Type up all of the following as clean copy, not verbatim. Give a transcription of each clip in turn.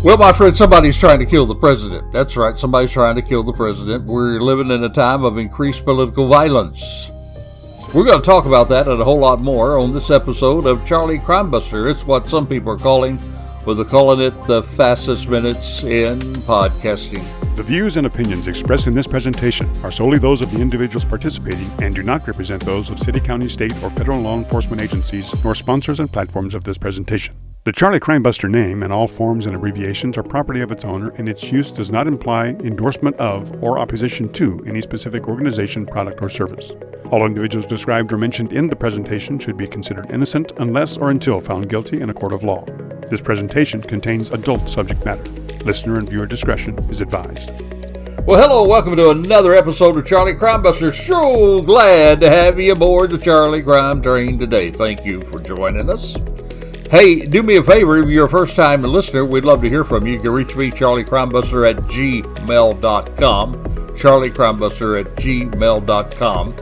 Well, my friend, somebody's trying to kill the president. That's right, somebody's trying to kill the president. We're living in a time of increased political violence. We're going to talk about that and a whole lot more on this episode of Charlie Crimebuster. It's what some people are calling, well, they're calling it the fastest minutes in podcasting. The views and opinions expressed in this presentation are solely those of the individuals participating and do not represent those of city, county, state, or federal law enforcement agencies, nor sponsors and platforms of this presentation. The Charlie Crimebuster name and all forms and abbreviations are property of its owner, and its use does not imply endorsement of or opposition to any specific organization, product, or service. All individuals described or mentioned in the presentation should be considered innocent unless or until found guilty in a court of law. This presentation contains adult subject matter. Listener and viewer discretion is advised. Well, hello, welcome to another episode of Charlie Crimebuster. So glad to have you aboard the Charlie Crime train today. Thank you for joining us. Hey, do me a favor, if you're a first-time listener, we'd love to hear from you. You can reach me, charliecrimebuster at gmail.com, charliecrimebuster at gmail.com.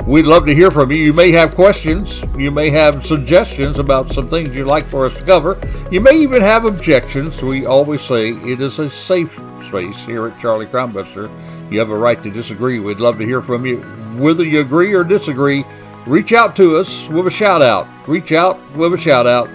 We'd love to hear from you. You may have questions. You may have suggestions about some things you'd like for us to cover. You may even have objections. We always say it is a safe space here at Charlie Crimebuster. You have a right to disagree. We'd love to hear from you. Whether you agree or disagree, reach out to us with a shout-out. Reach out with a shout-out.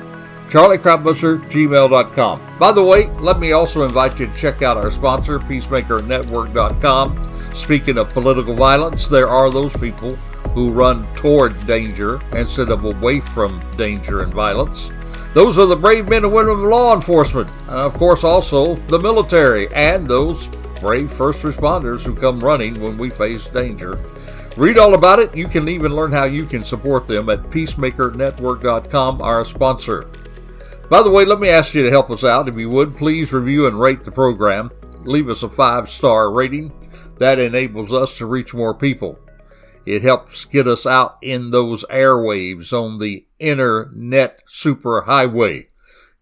charliecrimebuster, gmail.com. By the way, let me also invite you to check out our sponsor, peacemakernetwork.com. Speaking of political violence, there are those people who run toward danger instead of away from danger and violence. Those are the brave men and women of law enforcement, and of course also the military, and those brave first responders who come running when we face danger. Read all about it. You can even learn how you can support them at peacemakernetwork.com, our sponsor. By the way, let me ask you to help us out. If you would, please review and rate the program. Leave us a 5-star rating. That enables us to reach more people. It helps get us out in those airwaves on the internet superhighway.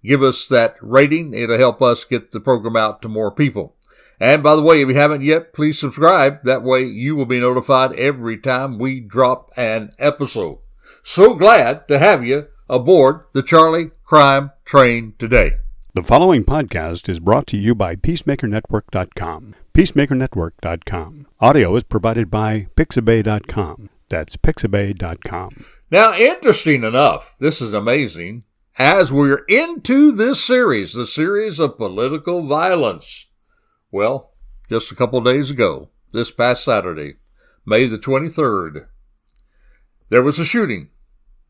Give us that rating. It'll help us get the program out to more people. And by the way, if you haven't yet, please subscribe. That way you will be notified every time we drop an episode. So glad to have you aboard the Charlie Crime train today. The following podcast is brought to you by peacemakernetwork.com. peacemakernetwork.com. Audio is provided by pixabay.com. That's pixabay.com. Now, interesting enough, this is amazing, as we're into this series, the series of political violence. Well, just a couple days ago, this past Saturday, May the 23rd, there was a shooting.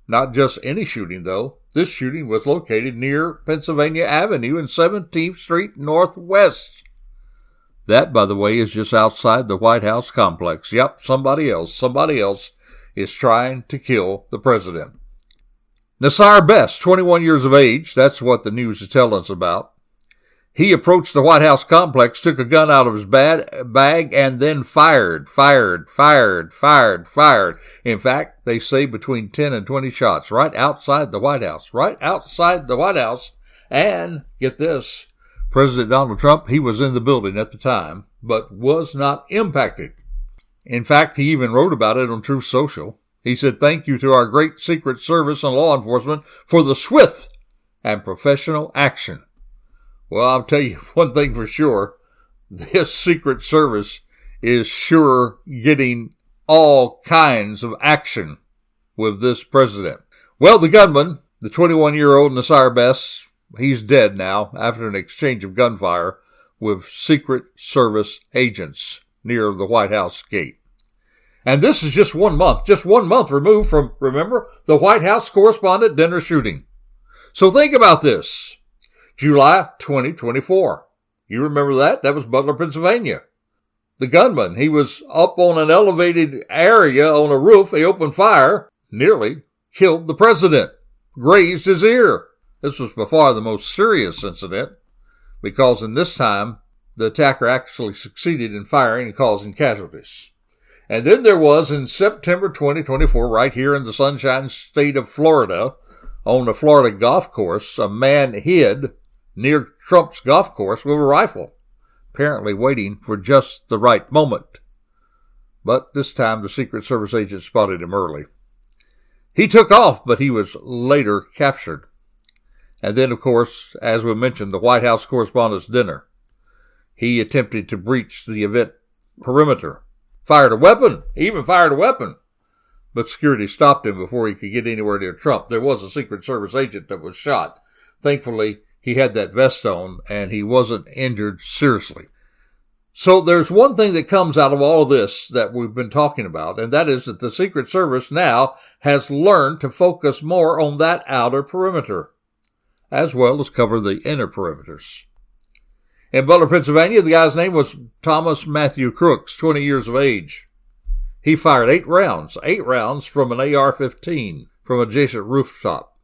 Not just any shooting, though. This shooting was located near Pennsylvania Avenue and 17th Street Northwest. That, by the way, is just outside the White House complex. Yep, somebody else is trying to kill the president. Nasir Best, 21 years of age, that's what the news is telling us about. He approached the White House complex, took a gun out of his bag, and then fired. In fact, they say between 10 and 20 shots right outside the White House. And get this, President Donald Turmp, he was in the building at the time, but was not impacted. In fact, he even wrote about it on Truth Social. He said, "Thank you to our great Secret Service and law enforcement for the swift and professional action." Well, I'll tell you one thing for sure. This Secret Service is sure getting all kinds of action with this president. Well, the gunman, the 21-year-old Nasir Best, he's dead now after an exchange of gunfire with Secret Service agents near the White House gate. And this is just 1 month removed from, remember, the White House correspondent dinner shooting. So think about this. July 2024. You remember that? That was Butler, Pennsylvania. The gunman, he was up on an elevated area on a roof. They opened fire, nearly killed the president, grazed his ear. This was before the most serious incident, because in this time, the attacker actually succeeded in firing and causing casualties. And then there was, in September 2024, right here in the Sunshine State of Florida, on the Florida golf course, a man hid near Trump's golf course with a rifle, apparently waiting for just the right moment. But this time the Secret Service agent spotted him early. He took off, but he was later captured. And then, of course, as we mentioned, the White House Correspondents' Dinner. He attempted to breach the event perimeter. Fired a weapon. He even fired a weapon. But security stopped him before he could get anywhere near Trump. There was a Secret Service agent that was shot. Thankfully, he had that vest on, and he wasn't injured seriously. So there's one thing that comes out of all of this that we've been talking about, and that is that the Secret Service now has learned to focus more on that outer perimeter, as well as cover the inner perimeters. In Butler, Pennsylvania, the guy's name was Thomas Matthew Crooks, 20 years of age. He fired 8 rounds from an AR-15 from an adjacent rooftop.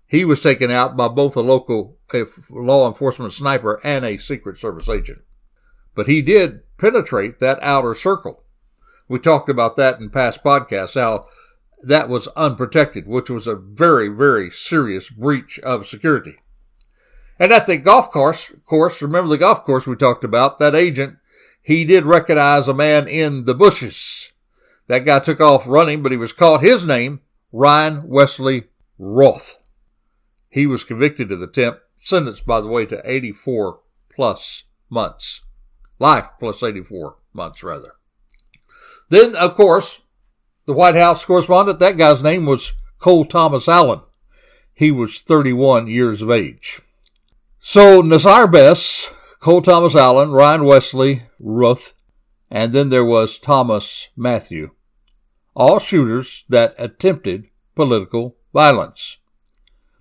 He was taken out by both a local law enforcement sniper and a Secret Service agent. But he did penetrate that outer circle. We talked about that in past podcasts, how that was unprotected, which was a very, very serious breach of security. And at the golf course, remember the golf course we talked about, that agent, he did recognize a man in the bushes. That guy took off running, but he was caught. His name, Ryan Wesley Roth. He was convicted of the attempt, sentenced, by the way, to 84 plus months. Life plus 84 months, rather. Then, of course, the White House correspondent, that guy's name was Cole Thomas Allen. He was 31 years of age. So, Nazar Bess, Cole Thomas Allen, Ryan Wesley Roth, and then there was Thomas Matthew. All shooters that attempted political violence.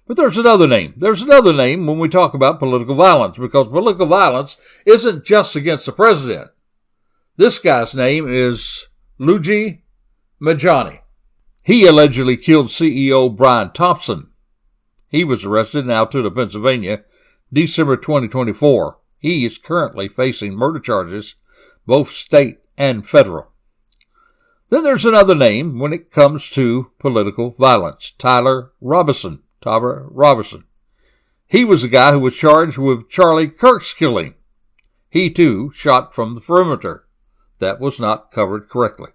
But there's another name. There's another name when we talk about political violence, because political violence isn't just against the president. This guy's name is Luigi Majani. He allegedly killed CEO Brian Thompson. He was arrested in Altoona, Pennsylvania, December 2024. He is currently facing murder charges, both state and federal. Then there's another name when it comes to political violence, Tyler Robinson. He was the guy who was charged with Charlie Kirk's killing. He, too, shot from the perimeter. That was not covered correctly.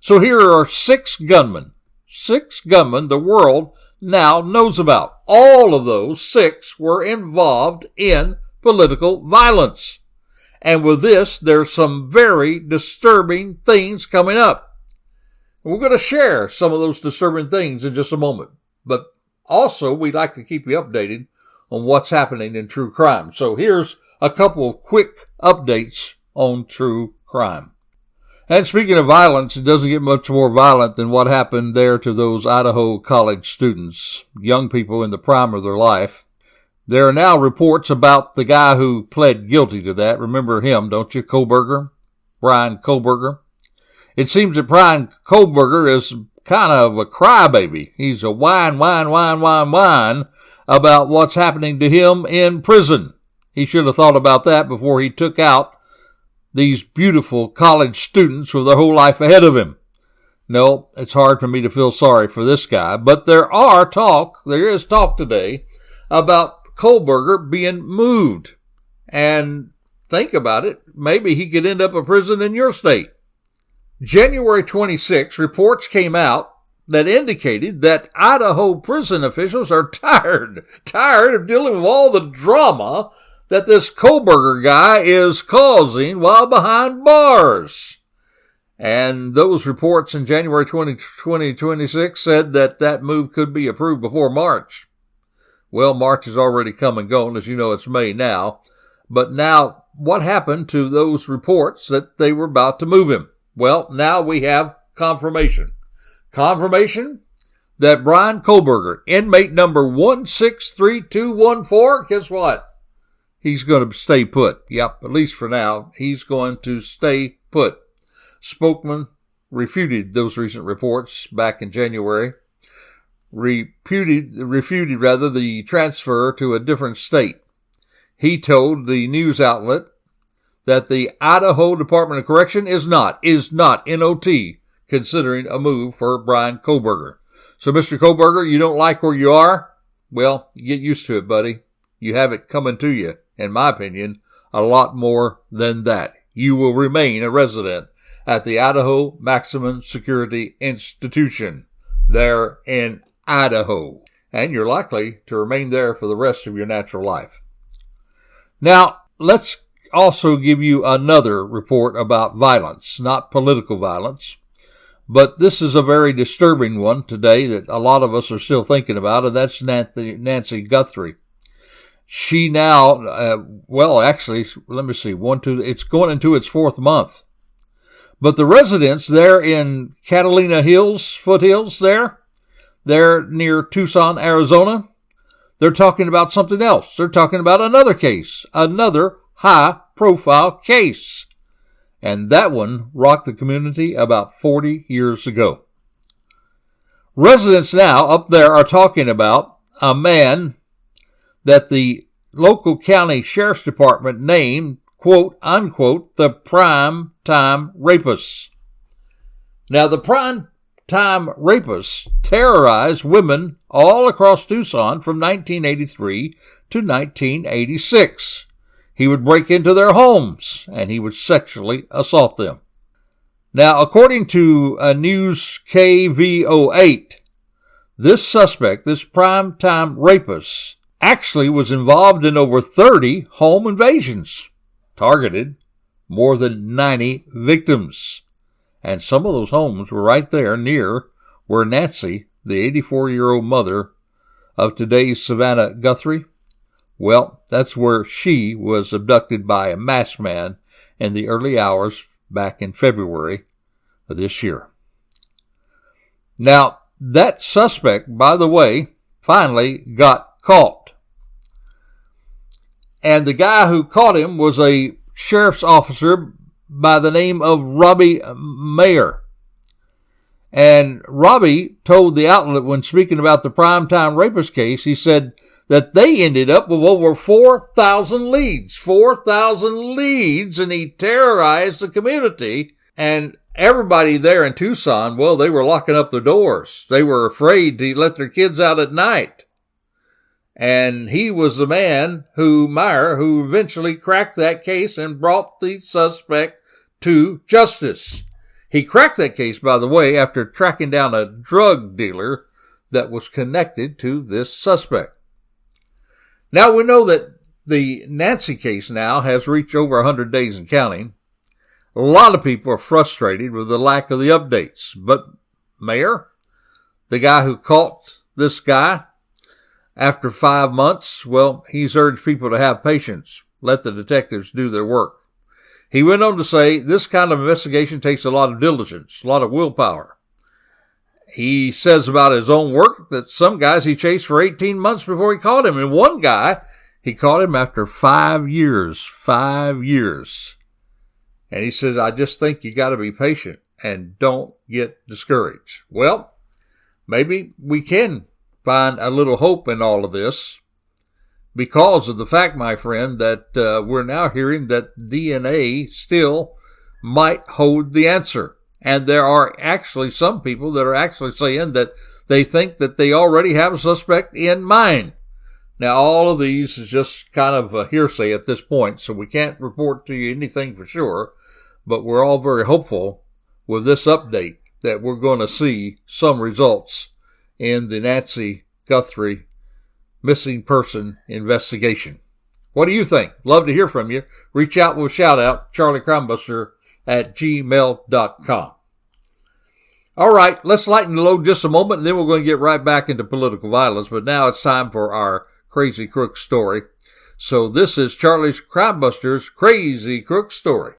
So here are 6 gunmen. 6 gunmen the world now knows about. All of those 6 were involved in political violence. And with this, there's some very disturbing things coming up. We're going to share some of those disturbing things in just a moment. But also, we'd like to keep you updated on what's happening in true crime. So here's a couple of quick updates on true crime. And speaking of violence, it doesn't get much more violent than what happened there to those Idaho college students, young people in the prime of their life. There are now reports about the guy who pled guilty to that. Remember him, don't you? Brian Koberger. It seems that Brian Koberger is kind of a crybaby. He's a whine about what's happening to him in prison. He should have thought about that before he took out these beautiful college students with their whole life ahead of him. No, it's hard for me to feel sorry for this guy, but there is talk today about Koberger being moved. And think about it, maybe he could end up in prison in your state. January 26, reports came out that indicated that Idaho prison officials are tired of dealing with all the drama that this Koberger guy is causing while behind bars. And those reports in January 2026 said that move could be approved before March. Well, March has already come and gone. As you know, it's May now. But now, what happened to those reports that they were about to move him? Well, now we have confirmation. Confirmation that Brian Koberger, inmate number 163214, guess what? He's going to stay put. Yep, at least for now, he's going to stay put. Spokesman refuted those recent reports back in January. Refuted the transfer to a different state. He told the news outlet that the Idaho Department of Correction is not NOT considering a move for Brian Koberger. So, Mr. Koberger, you don't like where you are? Well, you get used to it, buddy. You have it coming to you, in my opinion, a lot more than that. You will remain a resident at the Idaho Maximum Security Institution there in Idaho. and you're likely to remain there for the rest of your natural life. Now, let's also give you another report about violence, not political violence, but this is a very disturbing one today that a lot of us are still thinking about, and that's Nancy Guthrie. She now, let me see, it's going into its 4th month. But the residents there in Catalina Hills, foothills they're near Tucson, Arizona, they're talking about something else. They're talking about another case, another high-profile case. And that one rocked the community about 40 years ago. Residents now up there are talking about a man that the local county sheriff's department named, quote, unquote, the prime time rapist. Now, the prime time rapist terrorized women all across Tucson from 1983 to 1986. He would break into their homes, and he would sexually assault them. Now, according to News KVO8, this suspect, this prime-time rapist, actually was involved in over 30 home invasions, targeted more than 90 victims. And some of those homes were right there near where Nancy, the 84-year-old mother of today's Savannah Guthrie, well, that's where she was abducted by a masked man in the early hours back in February of this year. Now, that suspect, by the way, finally got caught. And the guy who caught him was a sheriff's officer by the name of Robbie Mayer. And Robbie told the outlet when speaking about the primetime rapist case, he said that they ended up with over 4,000 leads. 4,000 leads, and he terrorized the community. And everybody there in Tucson, well, they were locking up their doors. They were afraid to let their kids out at night. And he was the man Meyer, who eventually cracked that case and brought the suspect to justice. He cracked that case, by the way, after tracking down a drug dealer that was connected to this suspect. Now, we know that the Nancy case now has reached over 100 days and counting. A lot of people are frustrated with the lack of the updates. But Mayer, the guy who caught this guy after 5 months, well, he's urged people to have patience. Let the detectives do their work. He went on to say this kind of investigation takes a lot of diligence, a lot of willpower. He says about his own work that some guys he chased for 18 months before he caught him. And one guy, he caught him after 5 years. 5 years. And he says, I just think you got to be patient and don't get discouraged. Well, maybe we can find a little hope in all of this because of the fact, my friend, that we're now hearing that DNA still might hold the answer. And there are actually some people that are actually saying that they think that they already have a suspect in mind. Now, all of these is just kind of a hearsay at this point, so we can't report to you anything for sure. But we're all very hopeful with this update that we're going to see some results in the Nancy Guthrie missing person investigation. What do you think? Love to hear from you. Reach out with a shout out, charliecrimebuster@gmail.com. All right, let's lighten the load just a moment, and then we're going to get right back into political violence. But now it's time for our Crazy Crook story. So this is Charlie Crimebuster's Crazy Crook story.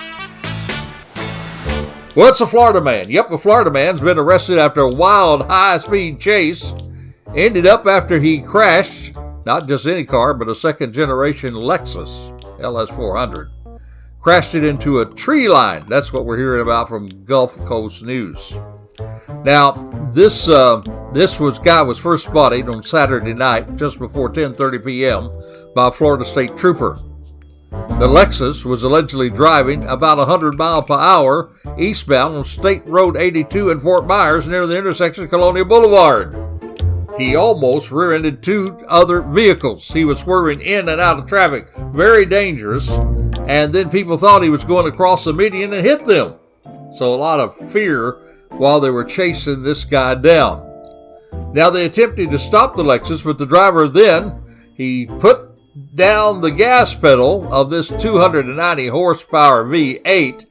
Well, it's a Florida man. Yep, a Florida man's been arrested after a wild high-speed chase. Ended up after he crashed, not just any car, but a second-generation Lexus LS400. Crashed it into a tree line. That's what we're hearing about from Gulf Coast News. Now, this guy was first spotted on Saturday night, just before 10:30 p.m., by a Florida State Trooper. The Lexus was allegedly driving about 100 miles per hour eastbound on State Road 82 in Fort Myers near the intersection of Colonial Boulevard. He almost rear-ended two other vehicles. He was swerving in and out of traffic, very dangerous, and then people thought he was going across the median and hit them. So a lot of fear while they were chasing this guy down. Now, they attempted to stop the Lexus, but the driver then, he put down the gas pedal of this 290 horsepower V8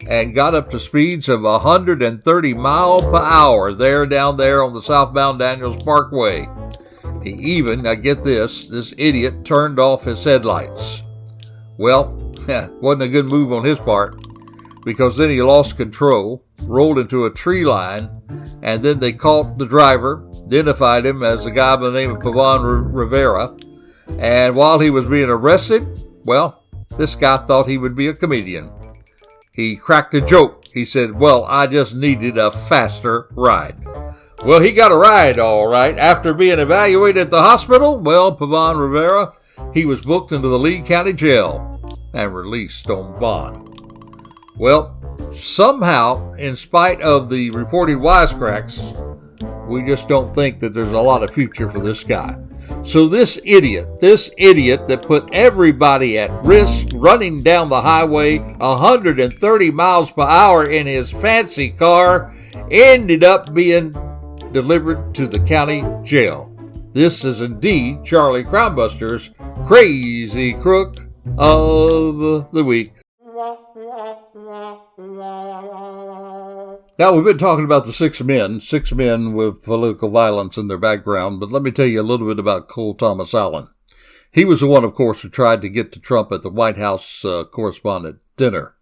and got up to speeds of 130 miles per hour down there on the southbound Daniels Parkway. He even, now get this idiot turned off his headlights. Well, wasn't a good move on his part, because then he lost control, rolled into a tree line, and then they caught the driver, identified him as a guy by the name of Pavan Rivera, and while he was being arrested, well, this guy thought he would be a comedian. He cracked a joke. He said, well, I just needed a faster ride. Well, he got a ride, all right. After being evaluated at the hospital, well, Pavan Rivera, he was booked into the Lee County Jail and released on bond. Well, somehow, in spite of the reported wisecracks, we just don't think that there's a lot of future for this guy. So this idiot that put everybody at risk running down the highway 130 miles per hour in his fancy car ended up being delivered to the county jail. This is indeed Charlie Crimebuster's Crazy Crook of the Week. Now, we've been talking about the six men with political violence in their background, but let me tell you a little bit about Cole Thomas Allen. He was the one, of course, who tried to get to Trump at the White House correspondent dinner.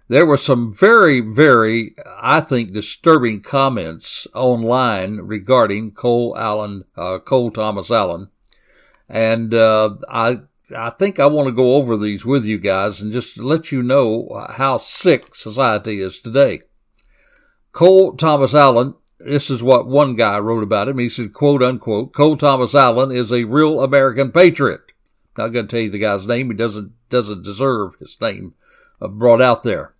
There were some very, very, I think, disturbing comments online regarding Cole Thomas Allen, and I think I want to go over these with you guys and just let you know how sick society is today. Cole Thomas Allen, this is what one guy wrote about him. He said, quote unquote, Cole Thomas Allen is a real American patriot. Not going to tell you the guy's name. He doesn't deserve his name brought out there.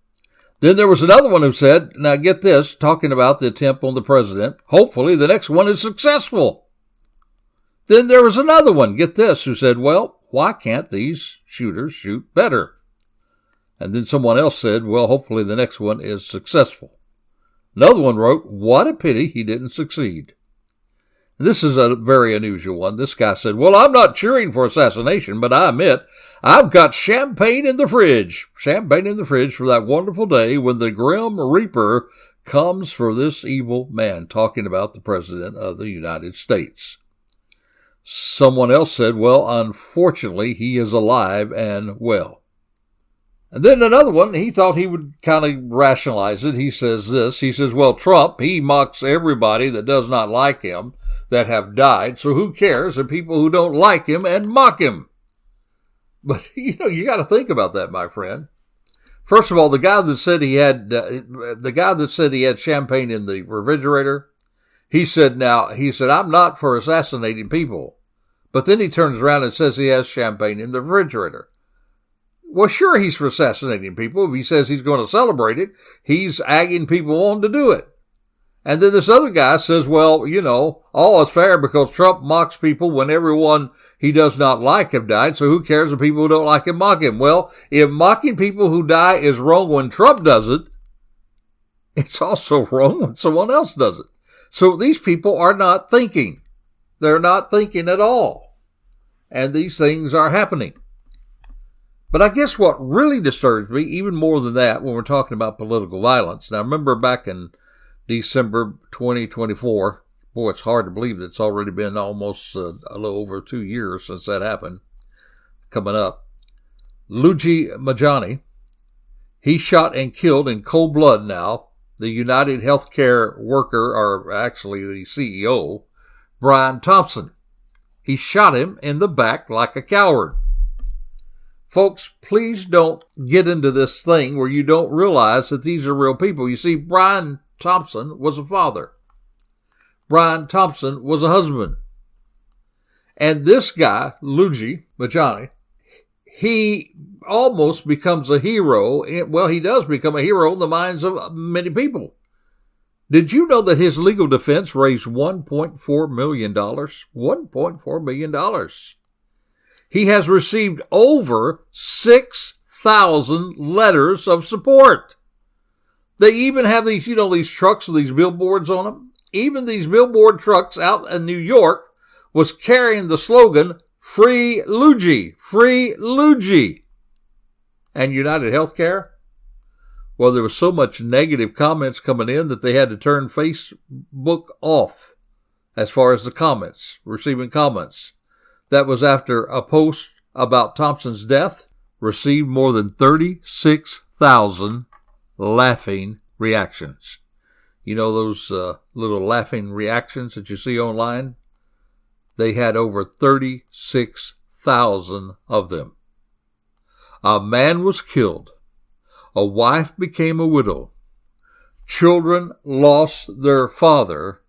Then there was another one who said, now get this, talking about the attempt on the president, hopefully the next one is successful. Then there was another one, get this, who said, well, why can't these shooters shoot better? And then someone else said, well, hopefully the next one is successful. Another one wrote, what a pity he didn't succeed. And this is a very unusual one. This guy said, well, I'm not cheering for assassination, but I admit I've got champagne in the fridge. Champagne in the fridge for that wonderful day when the grim reaper comes for this evil man, talking about the President of the United States. Someone else said, well, unfortunately, he is alive and well. And then another one, he thought he would kind of rationalize it. He says this, he says, well, Trump, he mocks everybody that does not like him that have died, so who cares if people who don't like him and mock him? But, you got to think about that, my friend. First of all, the guy that said he had champagne in the refrigerator, he said, I'm not for assassinating people. But then he turns around and says he has champagne in the refrigerator. Well, sure, he's for assassinating people. If he says he's going to celebrate it, he's egging people on to do it. And then this other guy says, well, all is fair because Trump mocks people when everyone he does not like have died, so who cares if people who don't like him mock him? Well, if mocking people who die is wrong when Trump does it, it's also wrong when someone else does it. So these people are not thinking. They're not thinking at all. And these things are happening. But I guess what really disturbs me, even more than that, when we're talking about political violence. Now, remember back in December 2024, boy, it's hard to believe that it's already been almost a little over 2 years since that happened, coming up. Luigi Majani, he shot and killed in cold blood now the United Healthcare worker, or actually the CEO, Brian Thompson. He shot him in the back like a coward. Folks, please don't get into this thing where you don't realize that these are real people. You see, Brian Thompson was a father. Brian Thompson was a husband. And this guy, Luigi Majani, he almost becomes a hero. Well, he does become a hero in the minds of many people. Did you know that his legal defense raised $1.4 million? $1.4 million. He has received over 6,000 letters of support. They even have these, these trucks with these billboards on them. even these billboard trucks out in New York was carrying the slogan, Free Luigi, Free Luigi. And United Healthcare? Well, there was so much negative comments coming in that they had to turn Facebook off as far as the comments, receiving comments. That was after a post about Thompson's death received more than 36,000 laughing reactions. You know those little laughing reactions that you see online? They had over 36,000 of them. A man was killed. A wife became a widow. Children lost their father.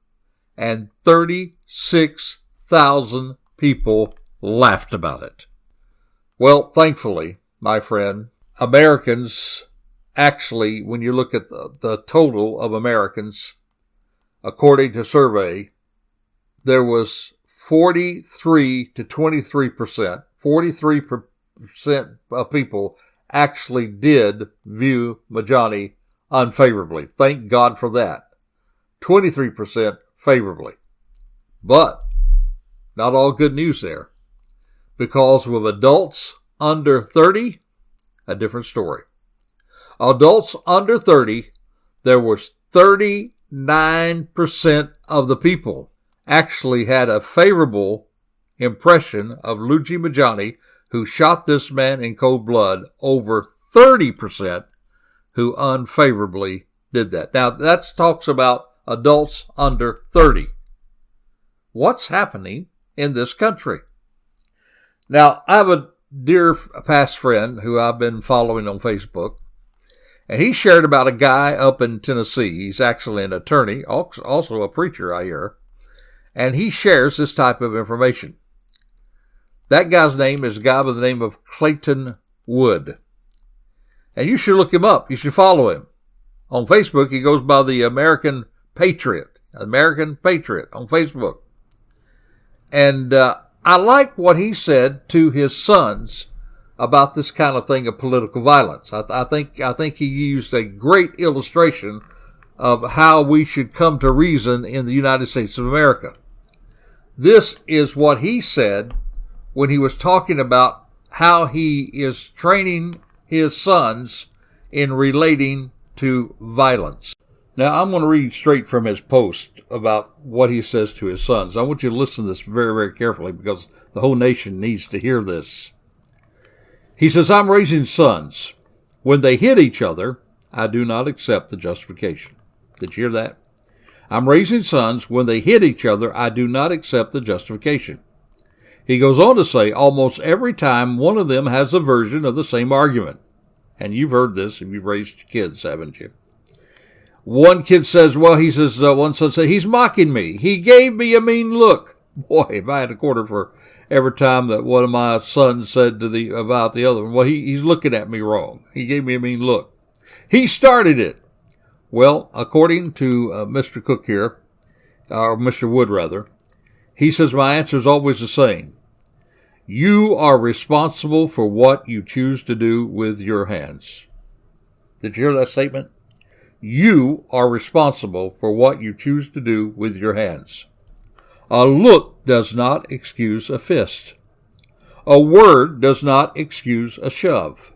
And 36,000 people laughed about it. Well, thankfully, my friend, Americans actually, when you look at the total of Americans, according to survey, there was 43 to 23%, 43% of people actually did view Majani unfavorably. Thank God for that. 23% favorably. But not all good news there. Because with adults under 30, a different story. Adults under 30, there was 39% of the people actually had a favorable impression of Luigi Majani, who shot this man in cold blood, over 30% who unfavorably did that. Now, that talks about adults under 30. What's happening in this country? Now, I have a dear past friend who I've been following on Facebook, and he shared about a guy up in Tennessee. He's actually an attorney, also a preacher, I hear, and he shares this type of information. That guy's name is a guy by the name of Clayton Wood. And you should look him up. You should follow him. On Facebook, he goes by the American Patriot on Facebook. And I like what he said to his sons about this kind of thing of political violence. I think he used a great illustration of how we should come to reason in the United States of America. This is what he said when he was talking about how he is training his sons in relating to violence. Now, I'm going to read straight from his post about what he says to his sons. I want you to listen to this very, very carefully because the whole nation needs to hear this. He says, I'm raising sons. When they hit each other, I do not accept the justification. Did you hear that? I'm raising sons. When they hit each other, I do not accept the justification. He goes on to say, almost every time one of them has a version of the same argument. And you've heard this if you've raised kids, haven't you? One kid says, one son said, he's mocking me. He gave me a mean look. Boy, if I had a quarter for every time that one of my sons said about the other one, well, he's looking at me wrong. He gave me a mean look. He started it. Well, according to Mr. Cook here, or Mr. Wood rather, he says, my answer is always the same. You are responsible for what you choose to do with your hands. Did you hear that statement? You are responsible for what you choose to do with your hands. A look does not excuse a fist. A word does not excuse a shove.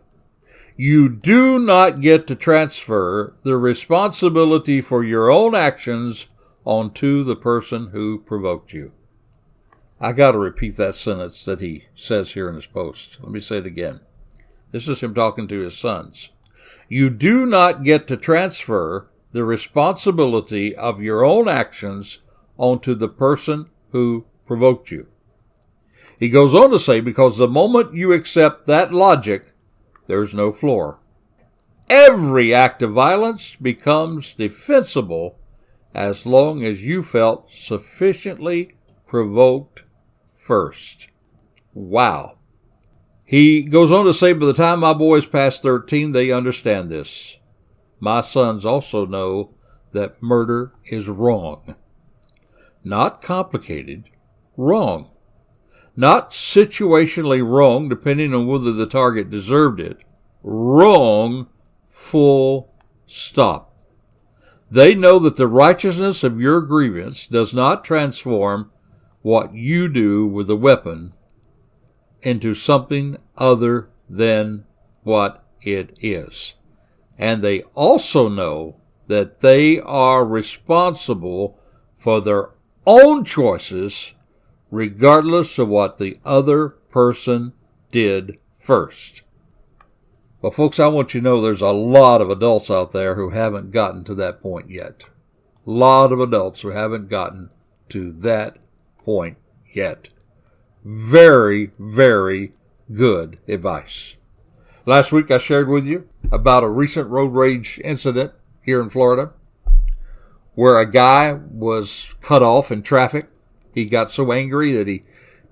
You do not get to transfer the responsibility for your own actions onto the person who provoked you. I got to repeat that sentence that he says here in his post. Let me say it again. This is him talking to his sons. You do not get to transfer the responsibility of your own actions onto the person who provoked you. He goes on to say, because the moment you accept that logic, there's no floor. Every act of violence becomes defensible as long as you felt sufficiently provoked first. Wow. He goes on to say, by the time my boys pass 13, they understand this. My sons also know that murder is wrong. Not complicated, wrong. Not situationally wrong, depending on whether the target deserved it. Wrong, full stop. They know that the righteousness of your grievance does not transform what you do with the weapon into something other than what it is. And they also know that they are responsible for their own choices, regardless of what the other person did first. Well, folks, I want you to know there's a lot of adults out there who haven't gotten to that point yet. A lot of adults who haven't gotten to that point yet. Very, very good advice. Last week I shared with you about a recent road rage incident here in Florida where a guy was cut off in traffic. He got so angry that he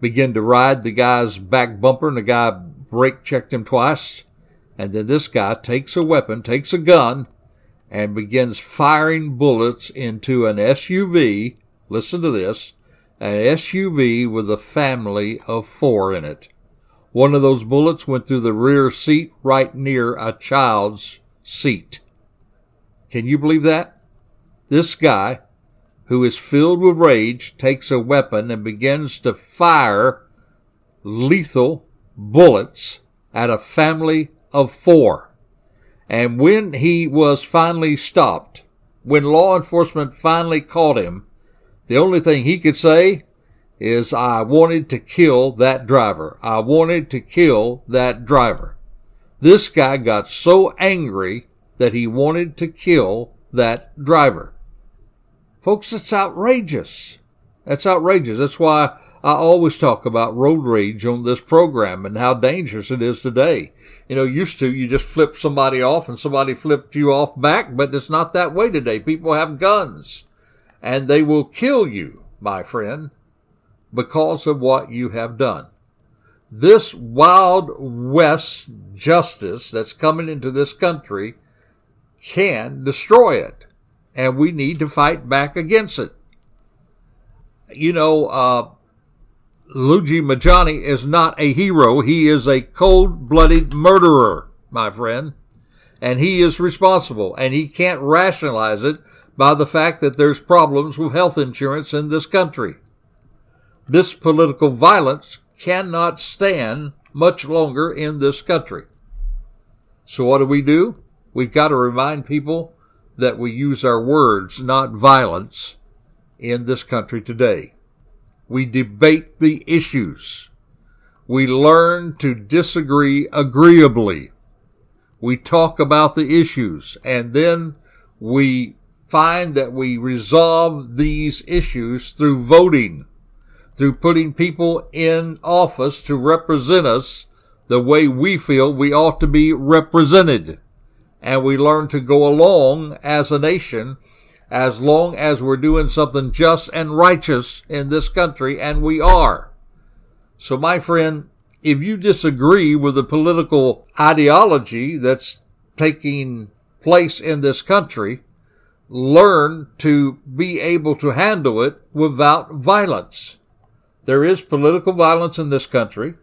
began to ride the guy's back bumper, and the guy brake checked him twice. And then this guy takes a weapon, takes a gun, and begins firing bullets into an SUV. Listen to this. An SUV with a family of 4 in it. One of those bullets went through the rear seat right near a child's seat. Can you believe that? This guy, who is filled with rage, takes a weapon and begins to fire lethal bullets at a family of 4. And when he was finally stopped, when law enforcement finally caught him, the only thing he could say is, "I wanted to kill that driver. I wanted to kill that driver." This guy got so angry that he wanted to kill that driver. Folks, it's outrageous. That's outrageous. That's why I always talk about road rage on this program and how dangerous it is today. Used to, you just flip somebody off and somebody flipped you off back, but it's not that way today. People have guns. And they will kill you, my friend, because of what you have done. This Wild West justice that's coming into this country can destroy it. And we need to fight back against it. Luigi Majani is not a hero. He is a cold-blooded murderer, my friend. And he is responsible. And he can't rationalize it by the fact that there's problems with health insurance in this country. This political violence cannot stand much longer in this country. So what do? We've got to remind people that we use our words, not violence, in this country today. We debate the issues. We learn to disagree agreeably. We talk about the issues, and then we find that we resolve these issues through voting, through putting people in office to represent us the way we feel we ought to be represented. And we learn to go along as a nation as long as we're doing something just and righteous in this country, and we are. So, my friend, if you disagree with the political ideology that's taking place in this country, learn to be able to handle it without violence. There is political violence in this country.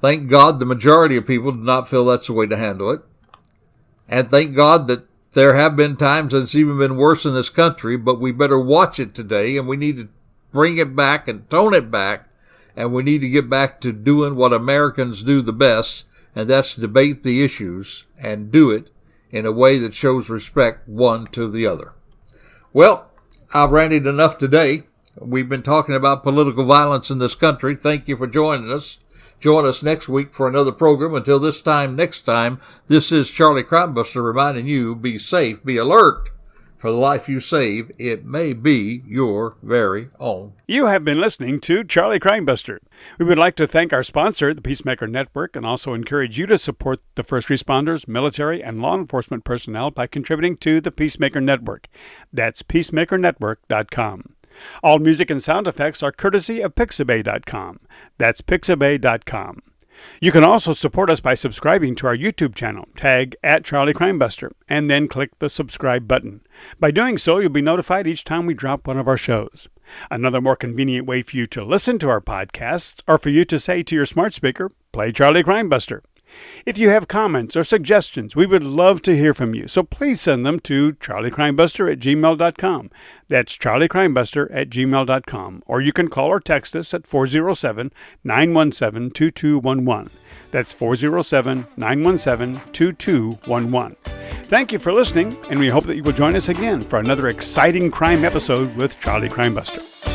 Thank God the majority of people do not feel that's the way to handle it. And thank God that there have been times that it's even been worse in this country, but we better watch it today, and we need to bring it back and tone it back, and we need to get back to doing what Americans do the best, and that's debate the issues and do it in a way that shows respect one to the other. Well, I've ranted enough today. We've been talking about political violence in this country. Thank you for joining us. Join us next week for another program. Until this time, next time, this is Charlie Crimebuster reminding you, be safe, be alert. For the life you save, it may be your very own. You have been listening to Charlie Crimebuster. We would like to thank our sponsor, the Peacemaker Network, and also encourage you to support the first responders, military, and law enforcement personnel by contributing to the Peacemaker Network. That's peacemakernetwork.com. All music and sound effects are courtesy of Pixabay.com. That's Pixabay.com. You can also support us by subscribing to our YouTube channel, tag @CharlieCrimebuster, and then click the subscribe button. By doing so, you'll be notified each time we drop one of our shows. Another more convenient way for you to listen to our podcasts, or for you to say to your smart speaker, play Charlie Crimebuster. If you have comments or suggestions, we would love to hear from you. So please send them to charliecrimebuster@gmail.com. That's charliecrimebuster@gmail.com. Or you can call or text us at 407-917-2211. That's 407-917-2211. Thank you for listening, and we hope that you will join us again for another exciting crime episode with Charlie Crimebuster.